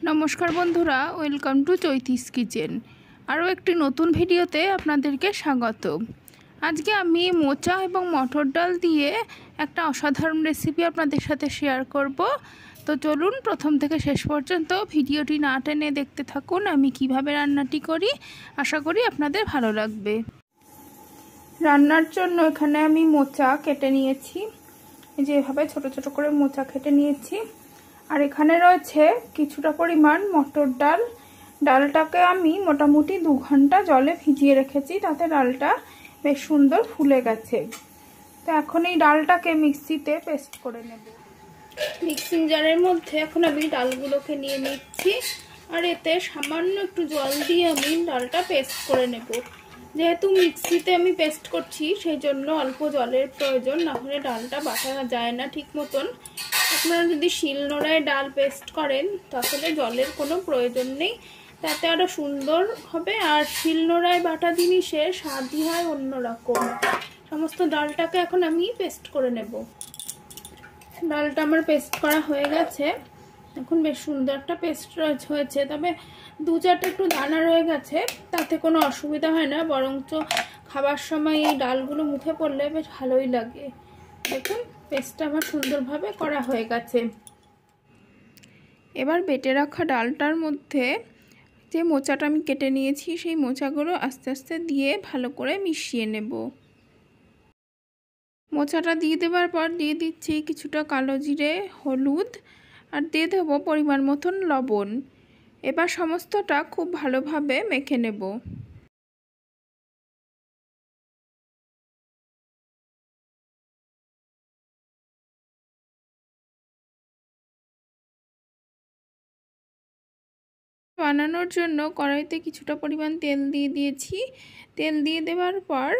নমস্কার বন্ধুরা, welcome to চৈতিস kitchen. আরও একটি নতুন ভিডিওতে আপনাদেরকে স্বাগত। আজকে আমি মোচা এবং মটর ডাল দিয়ে একটা অসাধারণ রেসিপি আপনাদের সাথে শেয়ার করব। তো চলুন প্রথম থেকে শেষ পর্যন্ত ভিডিওটি না টেনে দেখতে থাকুন আমি কিভাবে রান্নাটি করি। আশা করি আপনাদের ভালো লাগবে। রান্নার জন্য এখানে আমি মোচা কেটে নিয়েছি, যেভাবে ছোট ছোট করে মোচা কেটে নিয়েছি। আর এখানে রয়েছে কিছুটা পরিমাণ মটর ডাল। ডালটাকে আমি মোটামুটি 2 ঘন্টা জলে ভিজিয়ে রেখেছি, তাতে ডালটা বেশ সুন্দর ফুলে গেছে। তো এখন এই ডালটাকে মিক্সিতে পেস্ট করে নেব। মিক্সিং জারের মধ্যে এখন আমি ডালগুলোকে নিয়ে নিচ্ছি, আর এতে সামান্য একটু জল দিয়ে আমি ডালটা পেস্ট করে নেব। যেহেতু মিক্সিতে আমি পেস্ট করছি সেই জন্য অল্প জলের প্রয়োজন, না হলে ডালটা বাটা যায় না ঠিক মতন। আপনারা যদি শিলনোড়ায় ডাল পেস্ট করেন তাহলে জলের কোনো প্রয়োজন নেই, তাতে আরও সুন্দর হবে। আর শিলনোড়ায় বাটা জিনিসের স্বাদই হয় অন্যরকম। সমস্ত ডালটাকে এখন আমি পেস্ট করে নেব। ডালটা আমার পেস্ট করা হয়ে গেছে, এখন বেশ সুন্দর একটা পেস্ট হয়েছে। তবে 2-4টা একটু দানা রয়ে গেছে, তাতে কোনো অসুবিধা হয় না, বরঞ্চ খাবার সময় এই ডালগুলো মুখে পড়লে বেশ ভালোই লাগে। দেখুন পেস্টটা আমার সুন্দরভাবে করা হয়ে গেছে। এবার বেটে রাখা ডালটার মধ্যে যে মোচাটা আমি কেটে নিয়েছি সেই মোচাগুলো আস্তে আস্তে দিয়ে ভালো করে মিশিয়ে নেব। মোচাটা দিয়ে দেওয়ার পর দিয়ে দিচ্ছি কিছুটা কালো জিরে, হলুদ, আর দিয়ে দেবো পরিমাণ মতন লবণ। এবার সমস্তটা খুব ভালোভাবে মেখে নেব। বানানোর জন্য কড়াইতে কিছুটা পরিমাণ তেল দিয়ে দিয়েছি। তেল দিয়ে দেওয়ার পর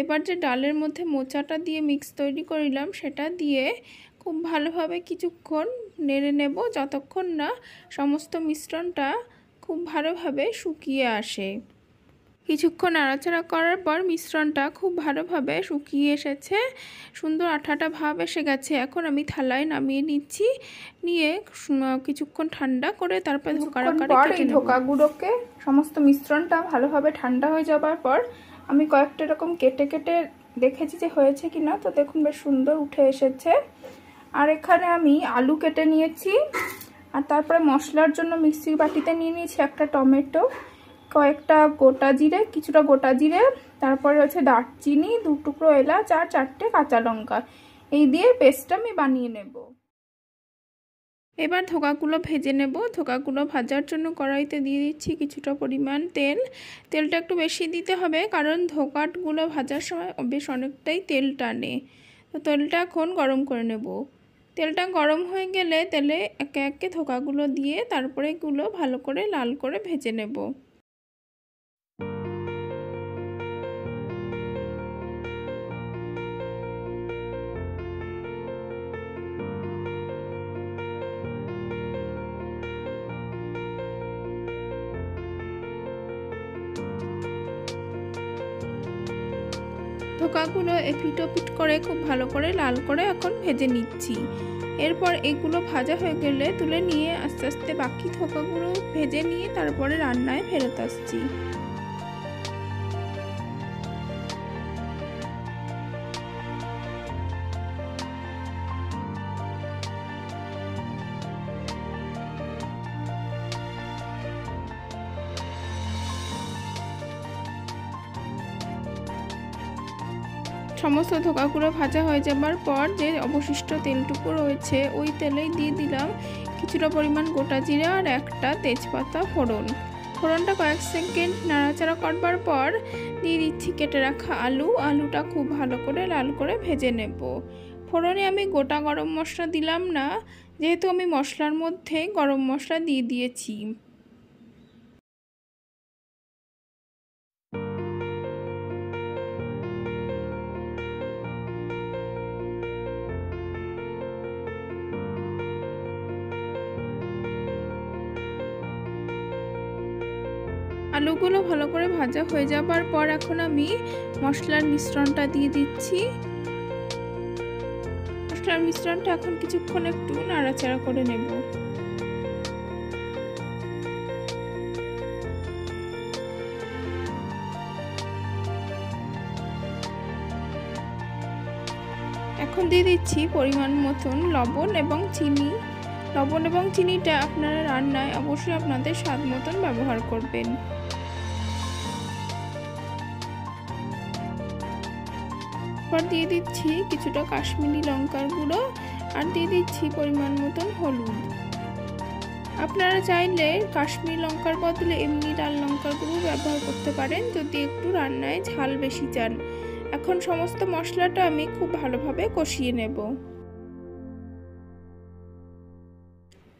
এবার যে ডালের মধ্যে মোচাটা দিয়ে মিক্স তৈরি করিলাম সেটা দিয়ে খুব ভালোভাবে কিছুক্ষণ নেড়ে নেব, যতক্ষণ না সমস্ত মিশ্রণটা খুব ভালোভাবে শুকিয়ে আসে। কিছুক্ষণ নাড়াচাড়া করার পর মিশ্রণটা খুব ভালোভাবে শুকিয়ে এসেছে, সুন্দর আঠাটা ভাব এসে গেছে। এখন আমি থালায় নামিয়ে নিচ্ছি, নিয়ে কিছুক্ষণ ঠান্ডা করে তারপর ধোকাগুলোকে সমস্ত মিশ্রণটা ভালোভাবে ঠান্ডা হয়ে যাবার পর আমি কয়েকটা এরকম কেটে কেটে দেখেছি যে হয়েছে কিনা। তো দেখুন বেশ সুন্দর উঠে এসেছে। আর এখানে আমি আলু কেটে নিয়েছি, আর তারপরে মশলার জন্য মিক্সির বাটিতে নিয়ে নিয়েছি একটা টমেটো, কয়েকটা গোটা জিরে, কিছুটা গোটা জিরে, তারপরে হচ্ছে দারচিনি, 2 টুকরো এলাচ, আর 4টে কাঁচা লঙ্কা। এই দিয়ে পেস্টটা আমি বানিয়ে নেব। এবার ধোকাগুলো ভেজে নেব। ধোকাগুলো ভাজার জন্য কড়াইতে দিয়ে দিচ্ছি কিছুটা পরিমাণ তেল। তেলটা একটু বেশি দিতে হবে, কারণ ধোকাগুলো ভাজার সময় বেশ অনেকটাই তেল টানে। তো তেলটা এখন গরম করে নেব। তেলটা গরম হয়ে গেলে তেলে একে একে ধোকাগুলো দিয়ে তারপরে এগুলো ভালো করে লাল করে ভেজে নেব। ধোকাগুলো এপিট ওপিট করে খুব ভালো করে লাল করে এখন ভেজে নিচ্ছি। এরপর এগুলো ভাজা হয়ে গেলে তুলে নিয়ে আস্তে আস্তে বাকি ধোকাগুলো ভেজে নিয়ে তারপরে রান্নায় ফেরত আসছি। সমস্ত ধোকাগুলো ভাজা হয়ে যাবার পর যে অবশিষ্ট তেলটুকু রয়েছে ওই তেলেই দিয়ে দিলাম কিছুটা পরিমাণ গোটা জিরা আর একটা তেজপাতা ফোড়ন। ফোড়নটা কয়েক সেকেন্ড নাড়াচাড়া করবার পর দিয়ে দিচ্ছি কেটে রাখা আলু। আলুটা খুব ভালো করে লাল করে ভেজে নেব। ফোড়নে আমি গোটা গরম মশলা দিলাম না, যেহেতু আমি মশলার মধ্যে গরম মশলা দিয়ে দিয়েছি। আলুগুলো ভালো করে ভাজা হয়ে যাবার পর এখন আমি মশলার মিশ্রণটা দিয়ে দিচ্ছি। মশলার মিশ্রণটা এখন কিছুক্ষণ একটু নাড়াচাড়া করে নেব। এখন দিয়ে দিচ্ছি পরিমাণ মতন লবণ এবং চিনি। লবণ এবং চিনিটা আপনারা রান্নায় অবশ্যই আপনাদের স্বাদ মতন ব্যবহার করবেন। এরপর দিয়ে দিচ্ছি কিছুটা কাশ্মীরি লঙ্কার গুঁড়ো আর দিয়ে দিচ্ছি পরিমাণ মতন হলুদ। আপনারা চাইলে কাশ্মীরি লঙ্কার বদলে এমনি লাল লঙ্কার গুঁড়ো ব্যবহার করতে পারেন যদি একটু রান্নায় ঝাল বেশি চান। এখন সমস্ত মশলাটা আমি খুব ভালোভাবে কষিয়ে নেব।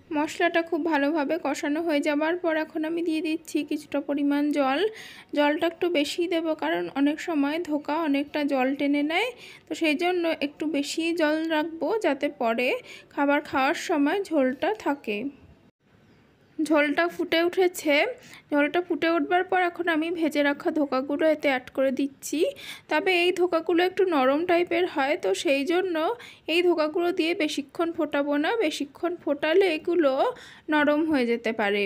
মশলাটা খুব ভালোভাবে কষানো হয়ে যাবার পর এখন আমি দিয়ে দিচ্ছি কিছুটা পরিমাণ জল। জলটা একটু বেশি দেব, কারণ অনেক সময় ধোকা অনেকটা জল টেনে নেয়, তো সেই জন্য একটু বেশি জল রাখবো যাতে পরে খাবার খাওয়ার সময় ঝোলটা থাকে। ঝোলটা ফুটে উঠেছে। ঝোলটা ফুটে উঠবার পর এখন আমি ভেজে রাখা ধোকাগুলো এতে অ্যাড করে দিচ্ছি। তবে এই ধোকাগুলো একটু নরম টাইপের হয়, তো সেই জন্য এই ধোকাগুলো দিয়ে বেশিক্ষণ ফোটাবো না। বেশিক্ষণ ফোটালে এগুলো নরম হয়ে যেতে পারে।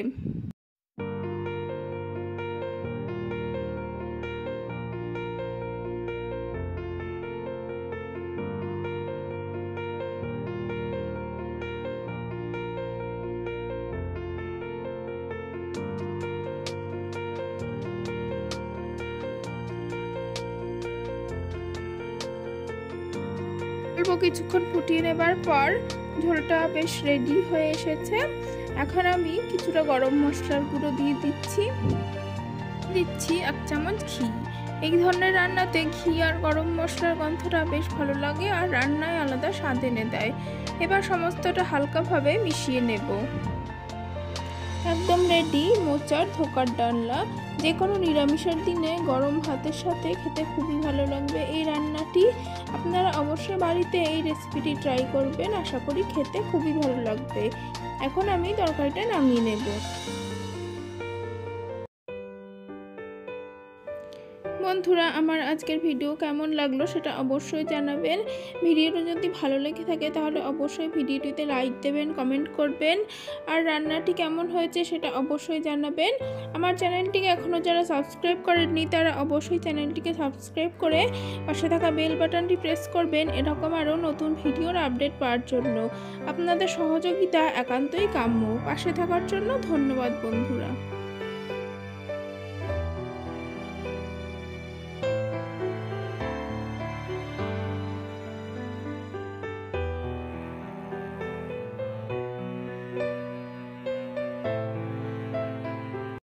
অল্প কিছুক্ষণ ফুটিয়ে নেবার পর ঝোলটা বেশ রেডি হয়ে এসেছে। এখন আমি কিছুটা গরম মশলার গুঁড়ো দিয়ে দিচ্ছি 1 চামচ ঘি। এই ধরনের রান্নাতে ঘি আর গরম মশলার গন্ধটা বেশ ভালো লাগে আর রান্নায় আলাদা স্বাদ এনে দেয়। এবার সমস্তটা হালকাভাবে মিশিয়ে নেব। একদম রেডি মোচার ধোকার ডালনা। যে কোনো নিরামিষের দিনে গরম ভাতের সাথে খেতে খুবই ভালো লাগবে এই রান্নাটি। আপনারা অবশ্যই বাড়িতে এই রেসিপিটি ট্রাই করবেন, আশা করি খেতে খুবই ভালো লাগবে। এখন আমি তরকারিটা নামিয়ে নেব। বন্ধুরা, আমার আজকের ভিডিও কেমন লাগলো সেটা অবশ্যই জানাবেন। ভিডিওটা যদি ভালো লেগে থাকে তাহলে অবশ্যই ভিডিওটিতে লাইক দেবেন, কমেন্ট করবেন, আর রান্নাটি কেমন হয়েছে সেটা অবশ্যই জানাবেন। আমার চ্যানেলটিকে এখনও যারা সাবস্ক্রাইব করেননি তারা অবশ্যই চ্যানেলটিকে সাবস্ক্রাইব করে পাশে থাকা বেল বাটনটি প্রেস করবেন এরকম আরও নতুন ভিডিওর আপডেট পাওয়ার জন্য। আপনাদের সহযোগিতা একান্তই কাম্য। পাশে থাকার জন্য ধন্যবাদ বন্ধুরা।